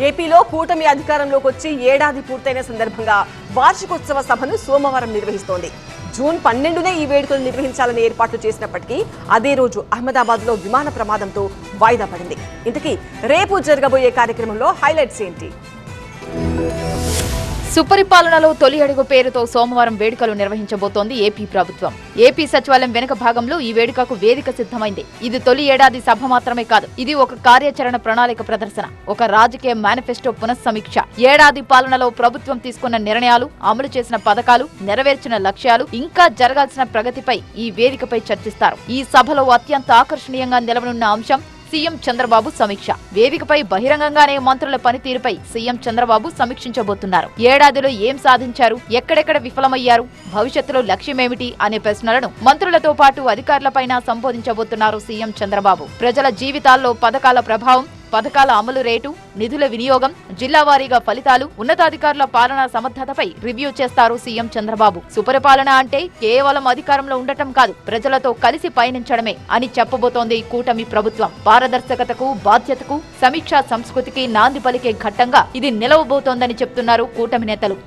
ఏపీలో కూటమి అధికారంలోకి వచ్చి ఏడాది పూర్తయిన సందర్భంగా వార్షికోత్సవ సభను సోమవారం నిర్వహిస్తోంది. జూన్ 12నే ఈ వేడుకలు నిర్వహించాలని ఏర్పాట్లు చేసినప్పటికీ అదే రోజు అహ్మదాబాద్లో విమాన ప్రమాదంతో వాయిదా పడింది. ఇంతకీ రేపు జరగబోయే కార్యక్రమంలో హైలైట్స్ ఏంటి? సుపరిపాలనలో తొలి అడుగు పేరుతో సోమవారం వేడుకలు నిర్వహించబోతోంది ఏపీ ప్రభుత్వం. ఏపీ సచివాలయం వెనుక భాగంలో ఈ వేడుకకు వేదిక సిద్ధమైంది. ఇది తొలి ఏడాది సభ మాత్రమే కాదు, ఇది ఒక కార్యాచరణ ప్రణాళిక ప్రదర్శన, ఒక రాజకీయ మేనిఫెస్టో పునఃసమీక్ష. ఏడాది పాలనలో ప్రభుత్వం తీసుకున్న నిర్ణయాలు, అమలు చేసిన పథకాలు, నెరవేర్చిన లక్ష్యాలు, ఇంకా జరగాల్సిన ప్రగతిపై ఈ వేదికపై చర్చిస్తారు. ఈ సభలో అత్యంత ఆకర్షణీయంగా నిలవనున్న అంశం సీఎం చంద్రబాబు సమీక్ష. వేదికపై బహిరంగంగానే మంత్రుల పనితీరుపై సీఎం చంద్రబాబు సమీక్షించబోతున్నారు. ఏడాదిలో ఏం సాధించారు, ఎక్కడెక్కడ విఫలమయ్యారు, భవిష్యత్తులో లక్ష్యమేమిటి అనే ప్రశ్నలను మంత్రులతో పాటు అధికారులపైన సంబోధించబోతున్నారు సీఎం చంద్రబాబు. ప్రజల జీవితాల్లో పథకాల ప్రభావం, పథకాల అమలు రేటు, నిధుల వినియోగం, జిల్లా వారీగా ఫలితాలు, ఉన్నతాధికారుల పాలనా సమర్థతపై రివ్యూ చేస్తారు సీఎం చంద్రబాబు. సుపరిపాలన అంటే కేవలం అధికారంలో ఉండటం కాదు, ప్రజలతో కలిసి పయనించడమే అని చెప్పబోతోంది కూటమి ప్రభుత్వం. పారదర్శకతకు, బాధ్యతకు, సమీక్షా సంస్కృతికి నాంది పలికే ఘట్టంగా ఇది నిలవబోతోందని చెప్తున్నారు కూటమి నేతలు.